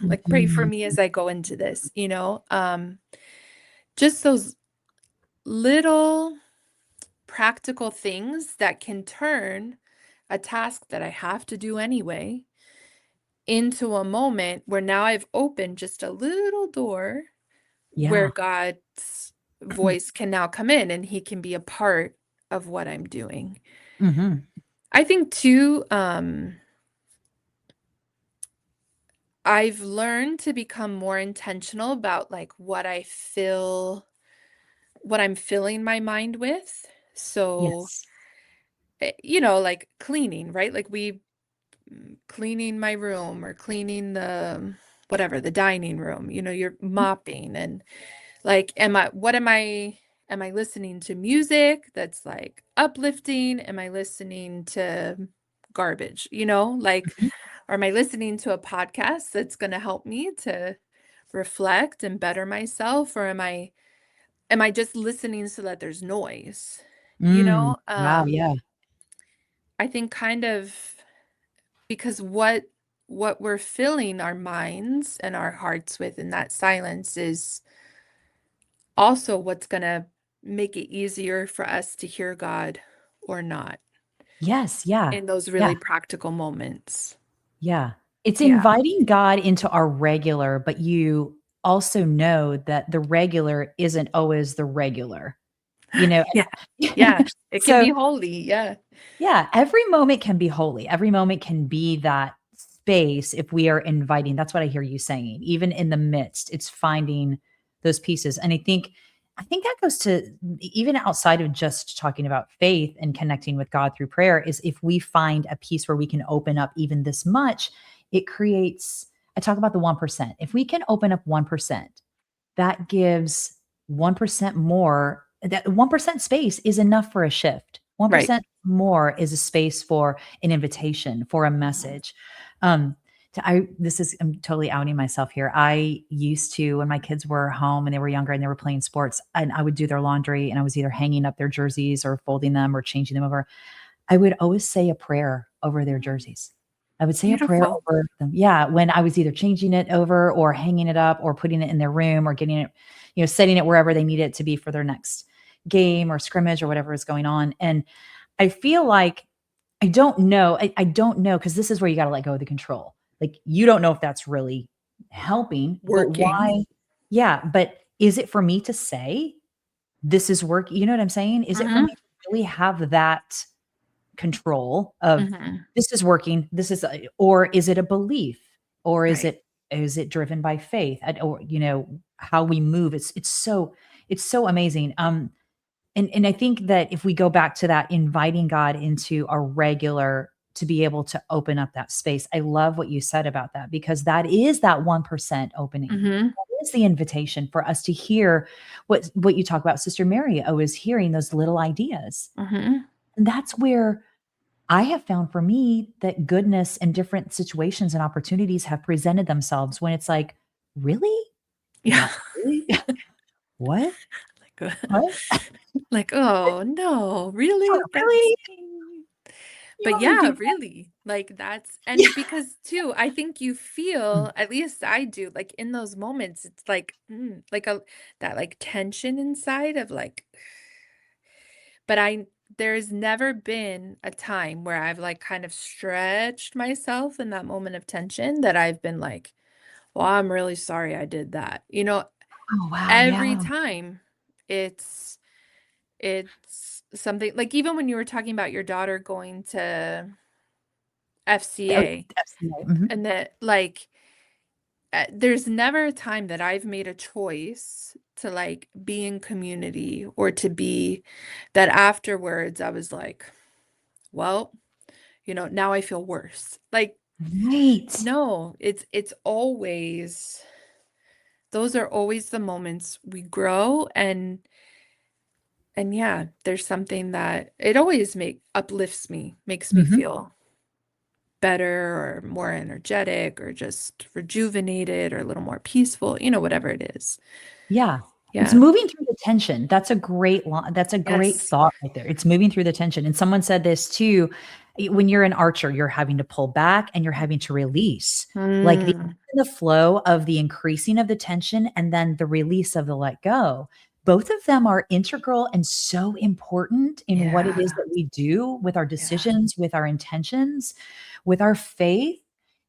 Like pray for me Mhm. as I go into this, just those little practical things that can turn a task that I have to do anyway into a moment where now I've opened just a little door where Yeah. God's voice can now come in and he can be a part of what I'm doing. Mhm. I think too, I've learned to become more intentional about like what I'm filling my mind with. So, Yes. like cleaning, right? Like cleaning my room or cleaning the whatever, the dining room, you're mopping and like am I listening to music that's like uplifting? Am I listening to garbage? Like Mhm. or am I listening to a podcast that's going to help me to reflect and better myself or am I just listening so that there's noise? You Mm. know, Wow, um yeah. I think kind of because what we're filling our minds and our hearts with in that silence is also what's going to make it easier for us to hear God or not Yes, yeah. in those Yeah, really practical moments. yeah. It's Yeah. inviting God into our regular, but you also know that the regular isn't always the regular, you know? Yeah. Yeah. It can So be holy. Yeah. yeah, every moment can be holy. Every moment can be that space if we are inviting. That's what I hear you saying. Even in the midst, it's finding those pieces. And I think I think that goes to even outside of just talking about faith and connecting with God through prayer is if we find a piece where we can open up even this much, it creates, I talk about the 1%. If we can open up 1%, that gives 1% more. That 1% space is enough for a shift. Right. 1% more is a space for an invitation, for a message. Um, I'm totally outing myself here. I used to, when my kids were home and they were younger and they were playing sports, and I would do their laundry and I was either hanging up their jerseys or folding them or changing them over. I would always say a prayer over their jerseys. I would say a prayer Beautiful. over them. Yeah, when I was either changing it over or hanging it up or putting it in their room or getting it, setting it wherever they need it to be for their next game or scrimmage or whatever is going on. And I feel like I don't know. I don't know because this is where you got to let go of the control. Like you don't know if that's really helping, but Working. why? Yeah, but is it for me to say this is work? You know what I'm saying? Is it for me Mhm. to really have that control of Mhm. this is working, this is or is it a belief? Or Right. is it driven by faith? Or how we move. It's so amazing. And I think that if we go back to that inviting God into a regular to be able to open up that space. I love what you said about that because that is that 1% opening. Mhm. That is the invitation for us to hear what you talk about, Sister Mary, always hearing those little ideas. Mhm. And that's where I have found for me that goodness and different situations and opportunities have presented themselves when it's like, really? Yeah. Not really? What? Like, What? like, "Oh, no, really? Not really? You But want me to yeah, do that? really, like, that's Yeah. and because too, I think you Mm. feel, at least I do, like, in those moments, it's like, like a that, like, tension inside of, like but there's never been a time where I've, like, kind of stretched myself in that moment of tension that I've been like, "Well, I'm really sorry I did that." Oh, wow, Every yeah. time it's something like, even when you were talking about your daughter going to Oh, FCA FCA, mhm. and that, like, there's never a time that I've made a choice to, like, be in community or to be that afterwards I was like, "Well, now I feel worse." Like, Right. no, it's always those are always the moments we grow and yeah, there's something that it always uplifts me, makes me Mhm. feel better or more energetic or just rejuvenated or a little more peaceful, whatever it is. Yeah. It's Yeah. moving through the tension. That's a great Yes. thought right there. It's moving through the tension, and someone said this too, when you're an archer, you're having to pull back and you're having to release. Like, Mm, the flow of the increasing of the tension and then the release of the let go. Both of them are integral and so important in what it is yeah, that we do with our yeah. decisions, with our intentions, with our faith,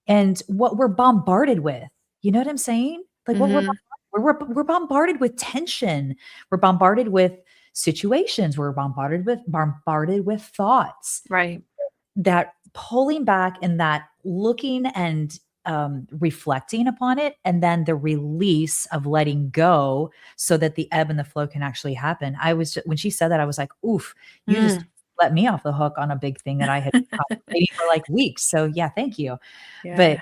and what we're bombarded with. You know what I'm saying? Like, what Mhm. we're bombarded with tension. We're bombarded with situations. We're bombarded with thoughts Right. that pulling back and that looking and reflecting upon it, and then the release of letting go so that the ebb and the flow can actually happen. When she said that, I was like, oof, you just Mm. let me off the hook on a big thing that I had been contemplating for like weeks. So yeah, thank you. But Yeah.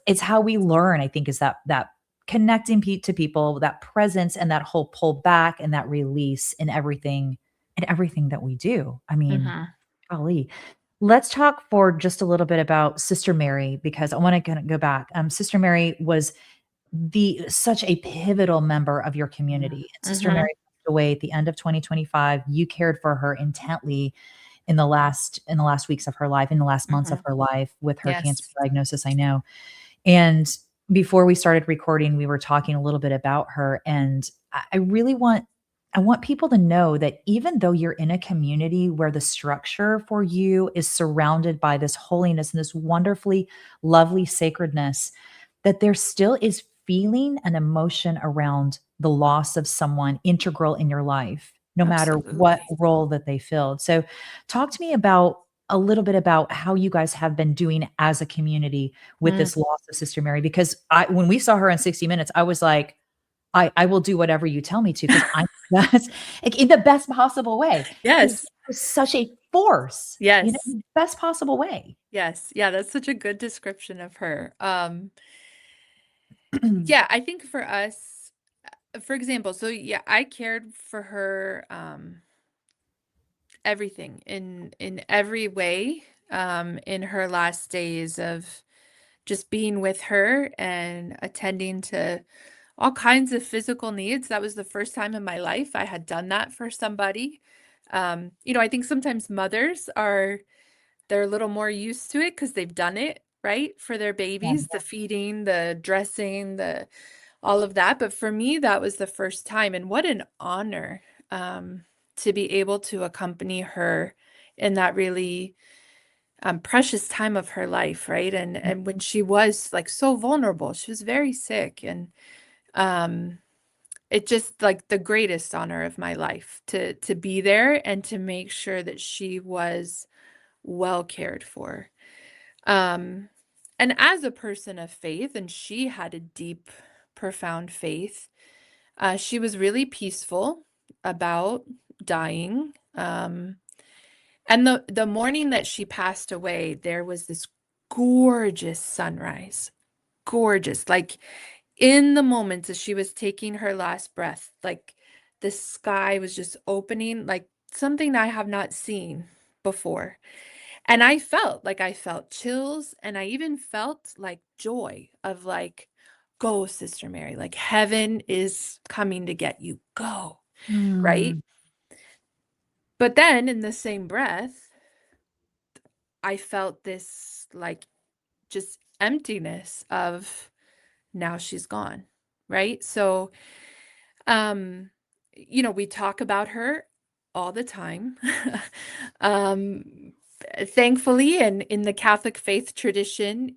it's how we learn, I think, is that connecting to people, that presence and that whole pull back and that release in everything that we do. I mean, Mhm. golly. Let's talk for just a little bit about Sister Mary because I want to kind of go back. Sister Mary was the such a pivotal member of your Mm. community. And Sister Mary Mhm. passed away at the end of 2025. You cared for her intently in the last weeks of her life, in the last months of Mhm. her life with her cancer Yes. diagnosis, I know. And before we started recording, we were talking a little bit about her. And I really I want people to know that even though you're in a community where the structure for you is surrounded by this holiness and this wonderfully lovely sacredness, that there still is feeling and emotion around the loss of someone integral in your life, no matter what Absolutely. role that they filled. So, talk to me about a little bit about how you guys have been doing as a community with Mm. this loss of Sister Mary, because when we saw her in 60 Minutes, I was like, I will do whatever you tell me to because I'm that's like in the best possible way. Because Yes. was such a force, Yes. best possible way. Yes. Yeah, that's such a good description of her. Yeah, I think for us, for example, so yeah, I cared for her everything in every way in her last days of just being with her and attending to all kinds of physical needs. That was the first time in my life I had done that for somebody. I think sometimes mothers are they're a little more used to it because they've done it, right? For their Yeah, babies, the feeding, the dressing, the all of that. But for me, that was the first time. And what an honor to be able to accompany her in that really precious time of her life, right? And when she was like so vulnerable, she was very sick. And um it just like the greatest honor of my life to be there and to make sure that she was well cared for. Um, and as a person of faith, and she had a deep, profound faith, she was really peaceful about dying. And the morning that she passed away, there was this gorgeous sunrise, gorgeous, like in the moments as she was taking her last breath, like the sky was just opening, like something I have not seen before. And I felt chills and I even felt like joy of like, go, Sister Mary, like heaven is coming to get you. Go. Right. Mm, But then in the same breath, I felt this like just emptiness of now she's gone. Right. So, um, we talk about her all the time. um, Thankfully, and in the Catholic faith tradition,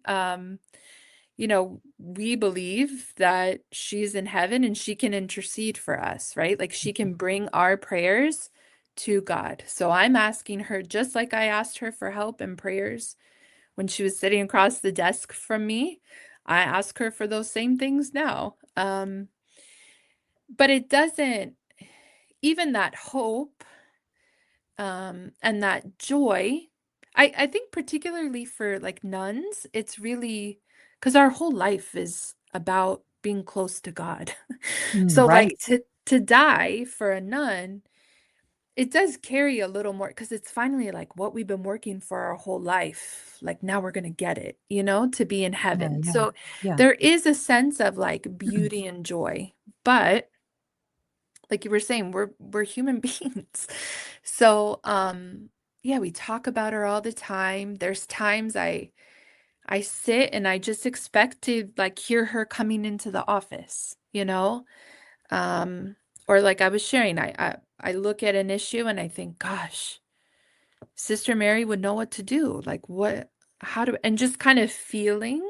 we believe that she's in heaven and she can intercede for us, right? Like she can bring our prayers to God. So I'm asking her, just like I asked her for help and prayers when she was sitting across the desk from me, I ask her for those same things now. But it doesn't, even that hope and that joy, I think particularly for like nuns, it's really because our whole life is about being close to God. So like right. to die for a nun, it does carry a little more because it's finally like what we've been working for our whole life. Like now we're gonna get it, to be in Yeah, heaven. yeah, So yeah. there is a sense of like beauty and joy, but like you were saying, we're human beings. So, yeah, we talk about her all the time. There's times I sit and I just expect to like hear her coming into the office, you know? Um, or like I was sharing, I look at an issue and I think, gosh, Sister Mary would know what to do. Like what, how do, and just kind of feeling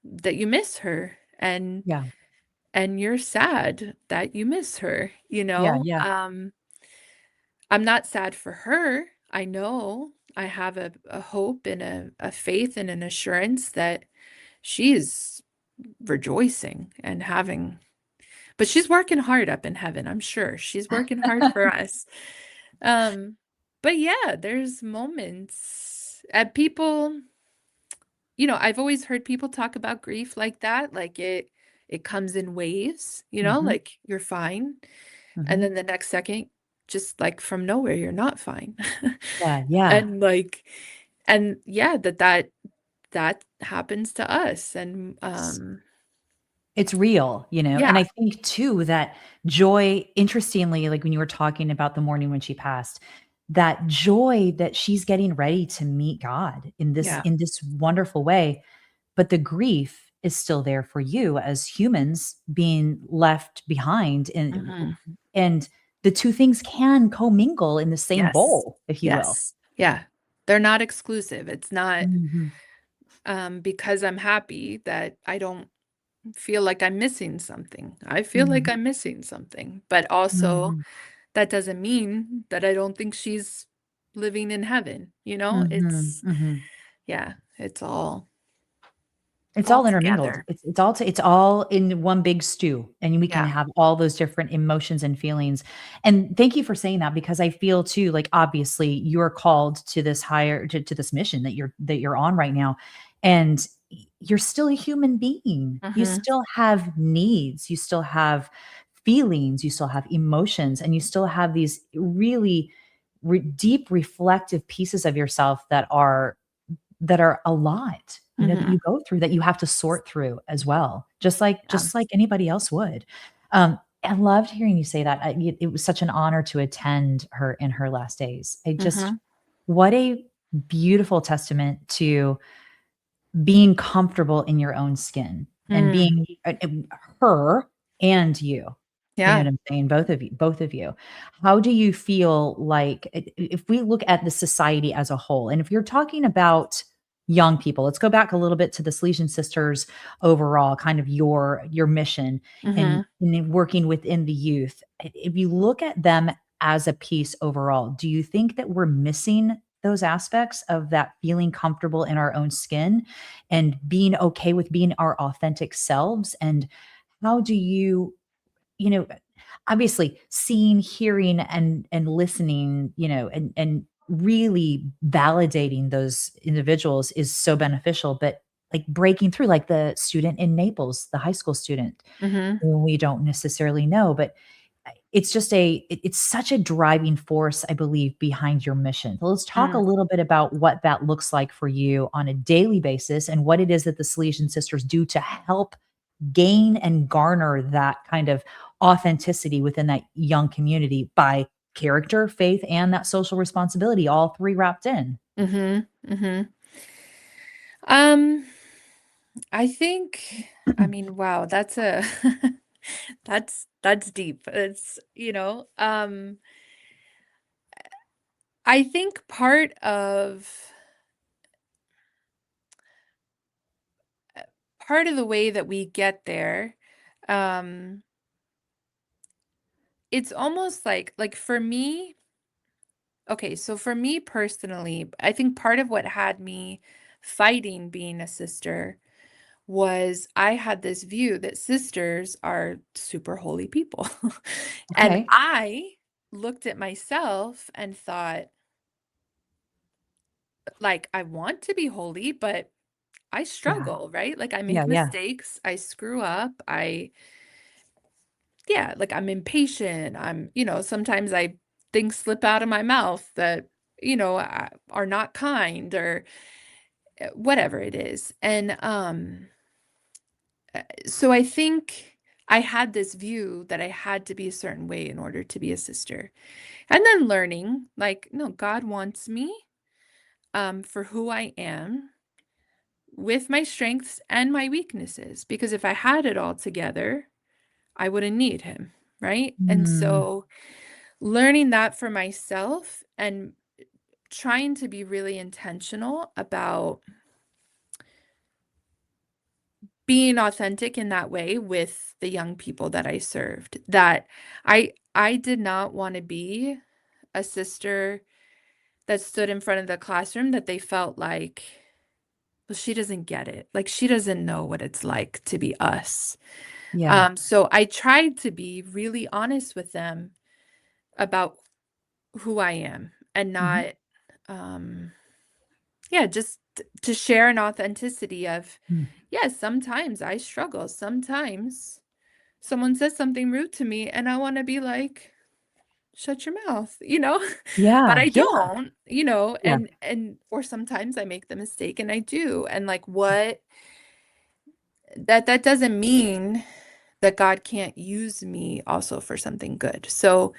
that you miss her Yeah, and you're sad that you miss her, you yeah, know? yeah. I'm not sad for her. I know I have a hope and a faith and an assurance that she is rejoicing and having, but she's working hard up in heaven, I'm sure. She's working hard for us. Um, but yeah, there's moments people, I've always heard people talk about grief like that, like it comes in waves, Mhm, like you're fine. And mhm. then the next second, just like from nowhere, you're not fine. Yeah, yeah. And like, and yeah, that happens to us. And It's real, and yeah, I think too that joy interestingly, like when you were talking about the morning when she passed, that joy that she's getting ready to meet God yeah. in this wonderful way, but the grief is still there for you as humans being left behind Mhm. and the two things can commingle in the same Yes. bowl, if you will. Yes. Yeah. They're not exclusive. It's not Mhm, because I'm happy that I don't feel like I'm missing something. I feel like mhm, I'm missing something, but also mhm, that doesn't mean that I don't think she's living in heaven, mhm, It's mhm. yeah, it's all It's all all intermingled. together. It's all in one big stew, and we can Yeah. have all those different emotions and feelings. And thank you for saying that because I feel too like obviously you're called to this higher to this mission that you're on right now. And you're still a human being. You Mhm. still have needs, you still have feelings, you still have emotions, and you still have these really deep reflective pieces of yourself that are a lot, that Mhm. you go through, that you have to sort through as well, Yeah. just like anybody else would. I loved hearing you say that. It was such an honor to attend her in her last days. I just Mhm. what a beautiful testament to being comfortable in your own skin and Mm. being her and you. You know Yeah. what I'm saying? Both of you. How do you feel like if we look at the society as a whole, and if you're talking about young people, let's go back a little bit to the Salesian Sisters overall, kind of your mission Mhm. and then working within the youth. If you look at them as a piece overall, do you think that we're missing those aspects of that feeling comfortable in our own skin and being okay with being our authentic selves? And how do you, you know, obviously seeing, hearing, and listening, and really validating those individuals is so beneficial, but like breaking through, like the student in Naples, the high school student Mhm. who we don't necessarily know, but it's just it's such a driving force, I believe, behind your mission. So let's talk a Mm. little bit about what that looks like for you on a daily basis and what it is that the Salesian Sisters do to help gain and garner that kind of authenticity within that young community by character, faith, and that social responsibility, all three wrapped in. Mhm. Mhm. Um, I think, I mean, wow, that's a that's deep. I think part of the way that we get there, um, it's almost like for me, okay, so for me personally, I think part of what had me fighting being a sister was I had this view that sisters are super holy people. And Okay. I looked at myself and thought, like, I want to be holy, but I Yeah. struggle, right? Like, I Yeah. make Yeah. mistakes, I screw up, yeah, like, I'm impatient. Sometimes things slip out of my mouth that, are not kind or whatever it is. And so I think I had this view that I had to be a certain way in order to be a sister. And then learning, like, no, God wants me for who I am with my strengths and my weaknesses. Because if I had it all together, I wouldn't need him. Right. And Mm, so learning that for myself and trying to be really intentional about being authentic in that way with the young people that I served, that I did not want to be a sister that stood in front of the classroom that they felt like, well, she doesn't get it. Like she doesn't know what it's like to be us. yeah. So I tried to be really honest with them about who I am and Mhm. not, yeah, just to share an authenticity of, Mm. yes, sometimes I struggle. Sometimes someone says something rude to me and I want to be like, shut your mouth, but Yeah. I Yeah. don't, Yeah. or sometimes I make the mistake and I do. And like what that doesn't mean that God can't use me also for something good. So,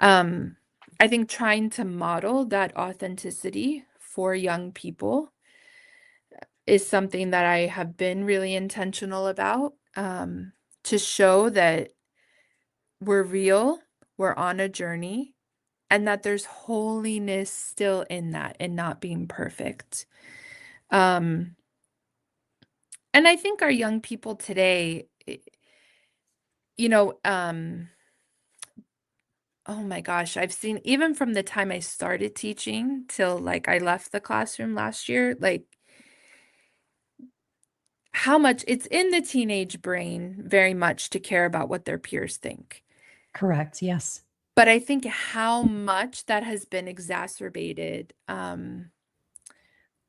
um I think trying to model that authenticity for young people is something that I have been really intentional about, to show that we're real, we're on a journey, and that there's holiness still in that and not being perfect. Um, and I think our young people today, you know, um, oh my gosh, I've seen even from the time I started teaching till like I left the classroom last year, like how much it's in the teenage brain very much to care about what their peers think. Correct. Yes. But I think how much that has been exacerbated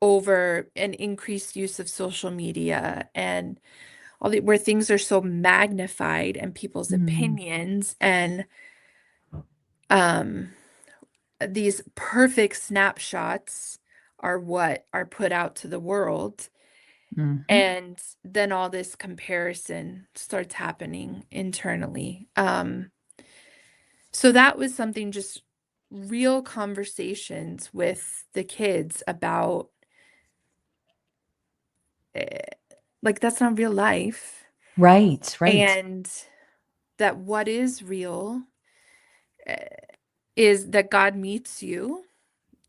over an increased use of social media and where things are so magnified and people's Mm, opinions and um, these perfect snapshots are what are put out to the world. mhm. And then all this comparison starts happening internally. So that was something, just real conversations with the kids about, eh, like, that's not real life. Right, right. And that what is real eh, is that God meets you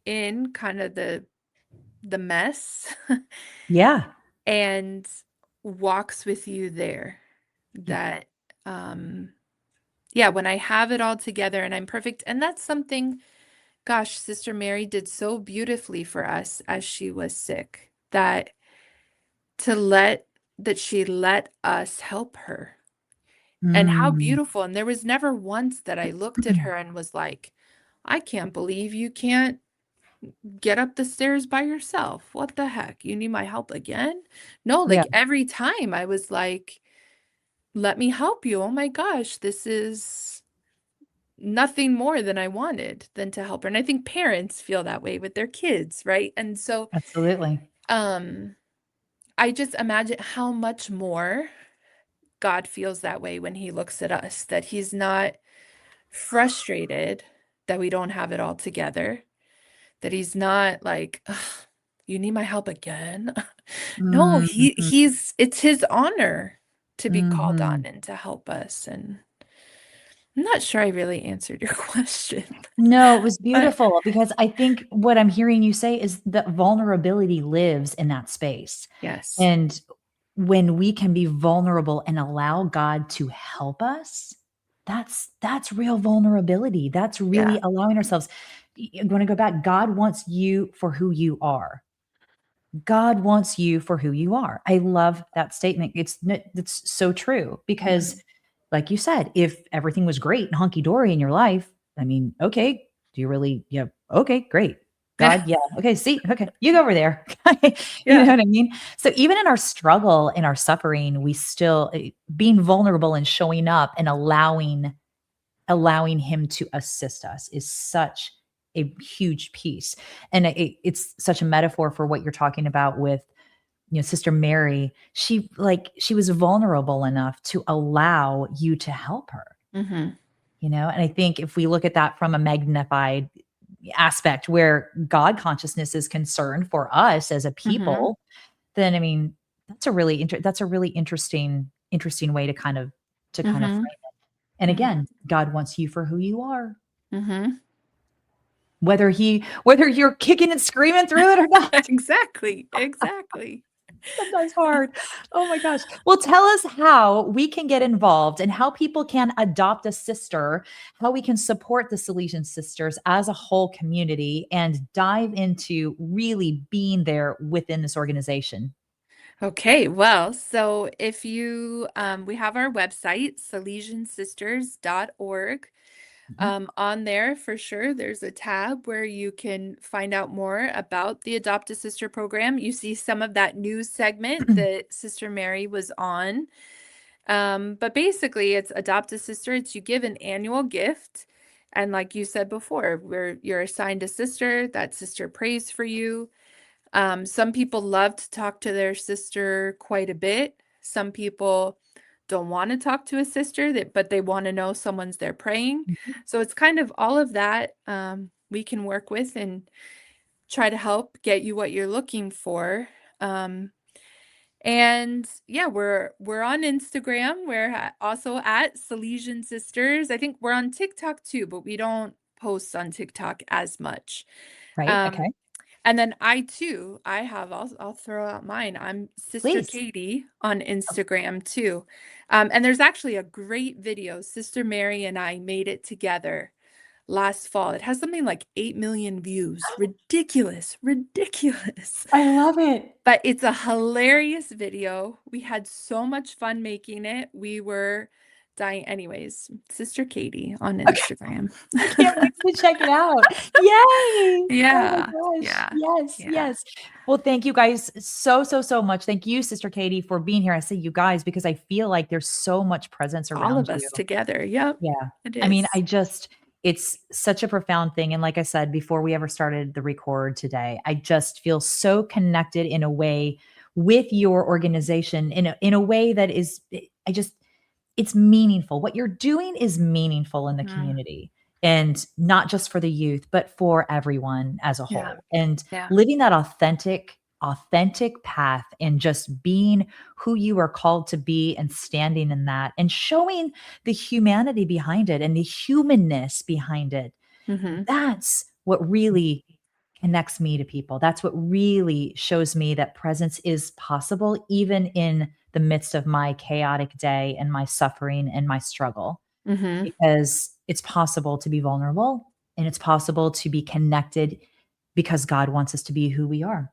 in kind of the mess Yeah. and walks with you there. Yeah. That yeah, when I have it all together and I'm perfect. And that's something, gosh, Sister Mary did so beautifully for us as she was sick, that to let that she let us help her. And how Mm. beautiful. And there was never once that I looked at her and was like, I can't believe you can't get up the stairs by yourself. What the heck? You need my help again? No, Yeah, like every time I was like, let me help you. Oh my gosh, this is nothing more than I wanted than to help her. And I think parents feel that way with their kids, right? And so absolutely. um I just imagine how much more God feels that way when he looks at us, that he's not frustrated that we don't have it all together, that he's not like, "Ugh, you need my help again." No, Mhm, it's his honor to be called on mhm. and to help us. And I'm not sure I really answered your question, No, it was but beautiful because I think what I'm hearing you say is that vulnerability lives in that space. yes. And when we can be vulnerable and allow God to help us, that's real vulnerability. That's Yeah. really allowing ourselves. I'm going to go back. God wants you for who you are. God wants you for who you are. I love that statement. It's so true because, Mhm. like you said, if everything was great and hunky dory in your life, I mean, okay, do you really? Yeah, okay, great. Yeah. God, yeah, okay, see, okay, you go over there. You know Yeah. what I mean? So even in our struggle, in our suffering, we still being vulnerable and showing up and allowing him to assist us is such a huge piece. And it's such a metaphor for what you're talking about with, Sister Mary. She was vulnerable enough to allow you to help her, Mhm. and I think if we look at that from a magnified aspect where God consciousness is concerned for us as a Mhm. people, then I mean, that's a really interesting way to kind of Mhm. frame it. And Mhm. again, God wants you for who you are. Mhm. Whether you're kicking and screaming through it or not. Exactly. Exactly. Sometimes hard. Oh my gosh. Well, tell us how we can get involved and how people can adopt a sister, how we can support the Salesian Sisters as a whole community and dive into really being there within this organization. Okay, well, so if you, we have our website, salesiansisters.org. Mhm. On there, for sure, there's a tab where you can find out more about the Adopt a Sister program. You see some of that news segment that Sister Mary was on. But basically, it's Adopt a Sister. It's you give an annual gift. And like you said before, where you're assigned a sister, that sister prays for you. Some people love to talk to their sister quite a bit. Some people don't want to talk to a sister, but they want to know someone's there praying. Mhm. So it's kind of all of that we can work with and try to help get you what you're looking for. Um, and yeah, we're on Instagram. We're also at Salesian Sisters. I think we're on TikTok too, but we don't post on TikTok as much. Right? Um, Okay. and then I too, I'll throw out mine. I'm Sister Please. Katie on Instagram too. And there's actually a great video. Sister Mary and I made it together. last fall. It has something like 8 million views. Ridiculous, ridiculous. I love it. But it's a hilarious video. We had so much fun making it. We were dying. Anyways, Sister Katie on Okay. Instagram. I can't wait to check it out. Yay! Oh my Yeah. gosh. Yeah. Yes, Yeah. yes. Well, thank you guys so, so, so much. Thank you, Sister Katie, for being here. I say you guys because I feel like there's so much presence All around of you. us together. Yep. Yeah. It I mean, is. it's such a profound thing. And like I said, before we ever started the record today, I just feel so connected in a way with your organization in a way that is, it's meaningful. What you're doing is meaningful in the Mm, community and not just for the youth, but for everyone as a yeah. whole. And Yeah. living that authentic path and just being who you are called to be and standing in that and showing the humanity behind it and the humanness behind it. Hmm. That's what really connects me to people. That's what really shows me that presence is possible, even in the midst of my chaotic day and my suffering and my struggle, Hmm. because it's possible to be vulnerable and it's possible to be connected because God wants us to be who we are.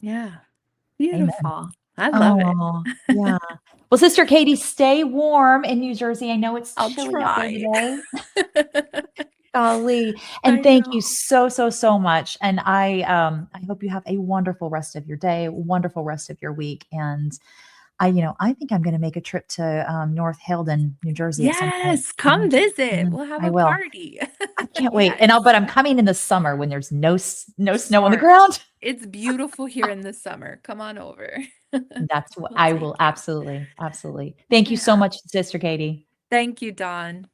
Yeah. Amen. Beautiful. I love it. Oh, yeah. Well, Sister Katie, stay warm in New Jersey. I know it's I'll chilly out there try. today. Golly. And I thank you know. so, so, so much. And I hope you have a wonderful rest of your day, wonderful rest of your week. And I think I'm gonna make a trip to North Halden, New Jersey at some point. Yes, come visit. Mhm. We'll have I a will. party. I can't wait. Yes. But I'm coming in the summer when there's no snow on the Smart. ground. It's beautiful here in the summer. Come on over. That's what We'll I will take you. absolutely, absolutely. Thank you so Yeah. much, Sister Katie. Thank you, Dawn.